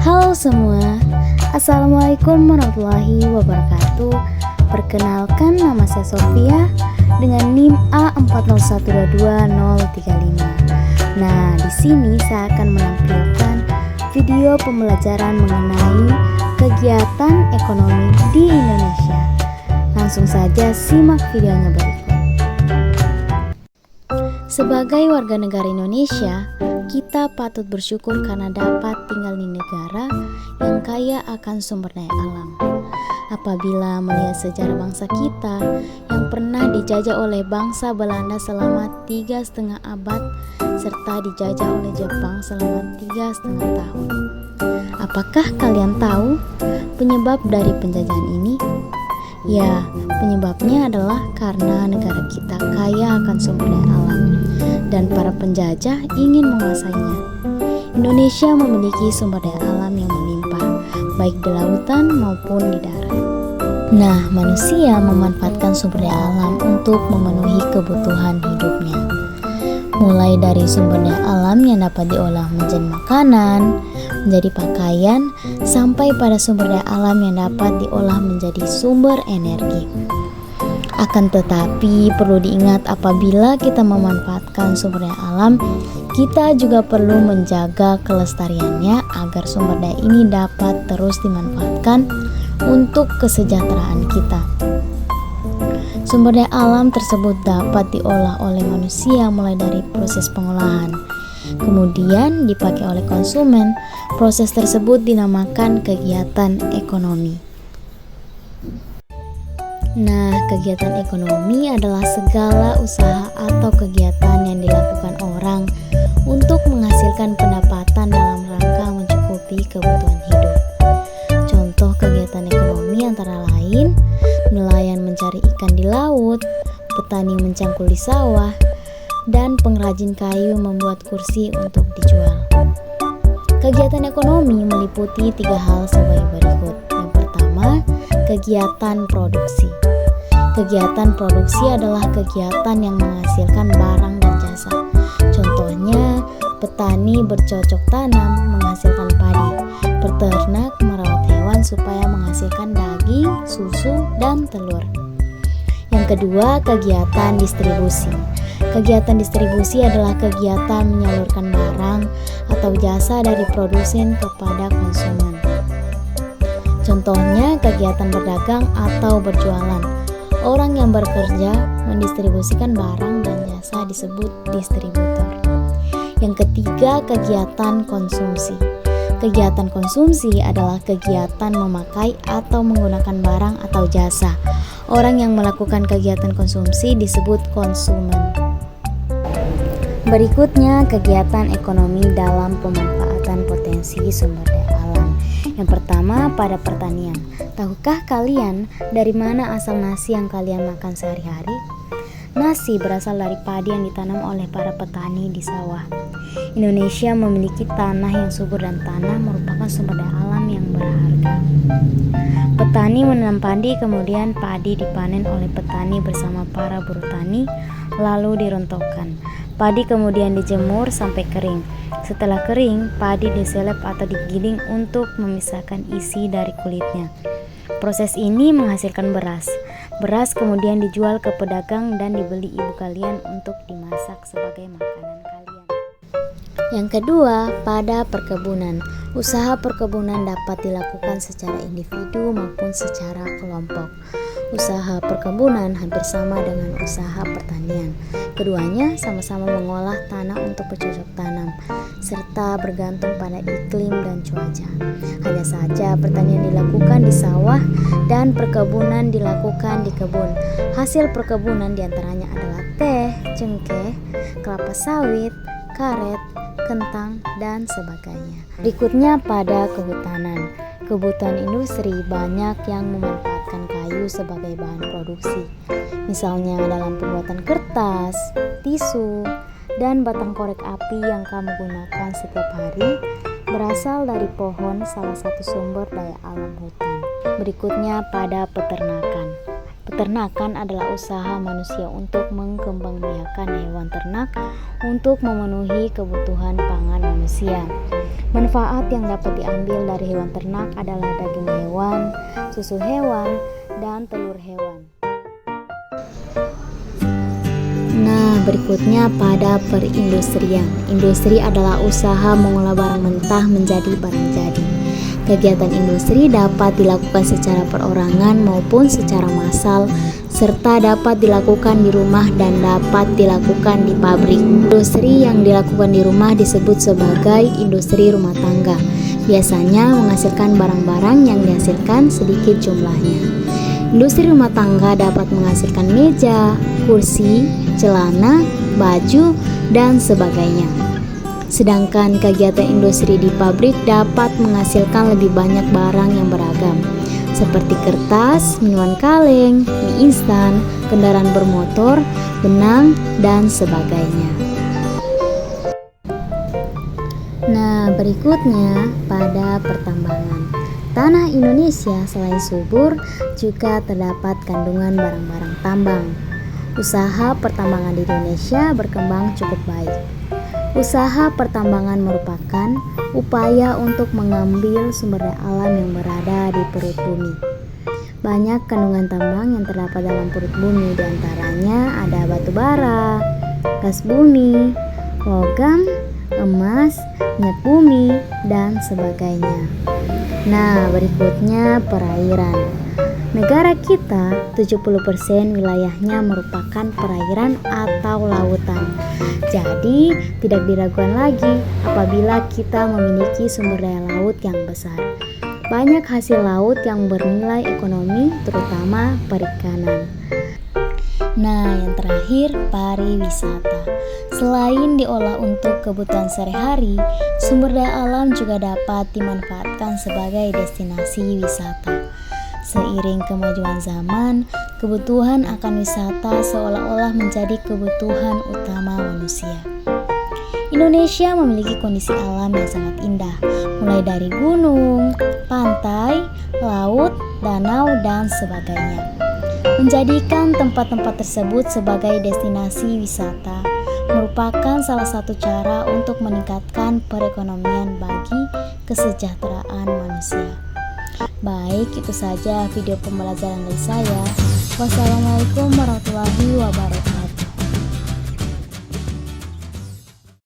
Halo semua, Assalamualaikum warahmatullahi wabarakatuh. Perkenalkan, nama saya Sofia dengan NIM A40122035. Nah, di sini saya akan menampilkan video pembelajaran mengenai kegiatan ekonomi di Indonesia. Langsung saja simak videonya berikut. Sebagai warga negara Indonesia, kita patut bersyukur karena dapat tinggal di negara yang kaya akan sumber daya alam. Apabila melihat sejarah bangsa kita yang pernah dijajah oleh bangsa Belanda selama 3,5 abad serta dijajah oleh Jepang selama 3,5 tahun. Apakah kalian tahu penyebab dari penjajahan ini? Ya, penyebabnya adalah karena negara kita kaya akan sumber daya alam dan para penjajah ingin menguasainya. Indonesia memiliki sumber daya alam yang melimpah, baik di lautan maupun di darat. Nah, manusia memanfaatkan sumber daya alam untuk memenuhi kebutuhan hidupnya. Mulai dari sumber daya alam yang dapat diolah menjadi makanan, menjadi pakaian, sampai pada sumber daya alam yang dapat diolah menjadi sumber energi. Akan tetapi perlu diingat, apabila kita memanfaatkan sumber daya alam, kita juga perlu menjaga kelestariannya agar sumber daya ini dapat terus dimanfaatkan untuk kesejahteraan kita. Sumber daya alam tersebut dapat diolah oleh manusia mulai dari proses pengolahan, kemudian dipakai oleh konsumen. Proses tersebut dinamakan kegiatan ekonomi. Nah, kegiatan ekonomi adalah segala usaha atau kegiatan yang dilakukan orang untuk menghasilkan pendapatan dalam rangka mencukupi kebutuhan hidup. Contoh kegiatan ekonomi antara lain nelayan mencari ikan di laut, petani mencangkul di sawah, dan pengrajin kayu membuat kursi untuk dijual. Kegiatan ekonomi meliputi 3 hal sebagai berikut. Yang pertama, kegiatan produksi. Kegiatan produksi adalah kegiatan yang menghasilkan barang dan jasa. Contohnya, petani bercocok tanam menghasilkan padi, peternak merawat hewan supaya menghasilkan daging, susu, dan telur. Yang kedua, kegiatan distribusi. Kegiatan distribusi adalah kegiatan menyalurkan barang atau jasa dari produsen kepada konsumen. Contohnya, kegiatan berdagang atau berjualan. Orang yang bekerja mendistribusikan barang dan jasa disebut distributor. Yang ketiga, kegiatan konsumsi. Kegiatan konsumsi adalah kegiatan memakai atau menggunakan barang atau jasa. Orang yang melakukan kegiatan konsumsi disebut konsumen. Berikutnya, kegiatan ekonomi dalam pemanfaatan potensi sumber daya alam. Yang pertama, pada pertanian. Tahukah kalian dari mana asal nasi yang kalian makan sehari-hari? Nasi berasal dari padi yang ditanam oleh para petani di sawah. Indonesia memiliki tanah yang subur dan tanah merupakan sumber daya alam yang berharga. Petani menanam padi, kemudian padi dipanen oleh petani bersama para buruh tani, lalu dirontokkan. Padi kemudian dijemur sampai kering. Setelah kering, padi diselep atau digiling untuk memisahkan isi dari kulitnya. Proses ini menghasilkan beras. Beras kemudian dijual ke pedagang dan dibeli ibu kalian untuk dimasak sebagai makanan kalian. Yang kedua, pada perkebunan. Usaha perkebunan dapat dilakukan secara individu maupun secara kelompok. Usaha perkebunan hampir sama dengan usaha pertanian. Keduanya sama-sama mengolah tanah untuk bercocok tanam, serta bergantung pada iklim dan cuaca. Hanya saja pertanian dilakukan di sawah dan perkebunan dilakukan di kebun. Hasil perkebunan diantaranya adalah teh, cengkeh, kelapa sawit, karet, kentang, dan sebagainya. Berikutnya pada kehutanan. Kebutuhan industri banyak yang memanfaatkan kayu sebagai bahan produksi. Misalnya dalam pembuatan kertas, tisu, dan batang korek api yang kamu gunakan setiap hari berasal dari pohon, salah satu sumber daya alam hutan. Berikutnya pada peternakan. Peternakan adalah usaha manusia untuk mengembangbiakan hewan ternak untuk memenuhi kebutuhan pangan manusia. Manfaat yang dapat diambil dari hewan ternak adalah daging hewan, susu hewan, dan telur hewan. Nah, berikutnya pada perindustrian. Industri adalah usaha mengolah barang mentah menjadi barang jadi. Kegiatan industri dapat dilakukan secara perorangan maupun secara massal, serta dapat dilakukan di rumah dan dapat dilakukan di pabrik. Industri yang dilakukan di rumah disebut sebagai industri rumah tangga. Biasanya menghasilkan barang-barang yang dihasilkan sedikit jumlahnya. Industri rumah tangga dapat menghasilkan meja, kursi, celana, baju, dan sebagainya. Sedangkan kegiatan industri di pabrik dapat menghasilkan lebih banyak barang yang beragam, seperti kertas, minuman kaleng, mie instan, kendaraan bermotor, benang, dan sebagainya. Nah, berikutnya pada pertambangan. Tanah Indonesia selain subur, juga terdapat kandungan barang-barang tambang. Usaha pertambangan di Indonesia berkembang cukup baik. Usaha pertambangan merupakan upaya untuk mengambil sumber daya alam yang berada di perut bumi. Banyak kandungan tambang yang terdapat dalam perut bumi, diantaranya ada batu bara, gas bumi, logam, emas, minyak bumi, dan sebagainya. Nah, berikutnya perairan. Negara kita 70% wilayahnya merupakan perairan atau lautan. Jadi, tidak diragukan lagi apabila kita memiliki sumber daya laut yang besar. Banyak hasil laut yang bernilai ekonomi, terutama perikanan. Nah, yang terakhir, pariwisata. Selain diolah untuk kebutuhan sehari-hari, sumber daya alam juga dapat dimanfaatkan sebagai destinasi wisata. Seiring kemajuan zaman, kebutuhan akan wisata seolah-olah menjadi kebutuhan utama manusia. Indonesia memiliki kondisi alam yang sangat indah, mulai dari gunung, pantai, laut, danau, dan sebagainya. Menjadikan tempat-tempat tersebut sebagai destinasi wisata merupakan salah satu cara untuk meningkatkan perekonomian bagi kesejahteraan manusia. Baik, itu saja video pembelajaran dari saya. Wassalamualaikum warahmatullahi wabarakatuh.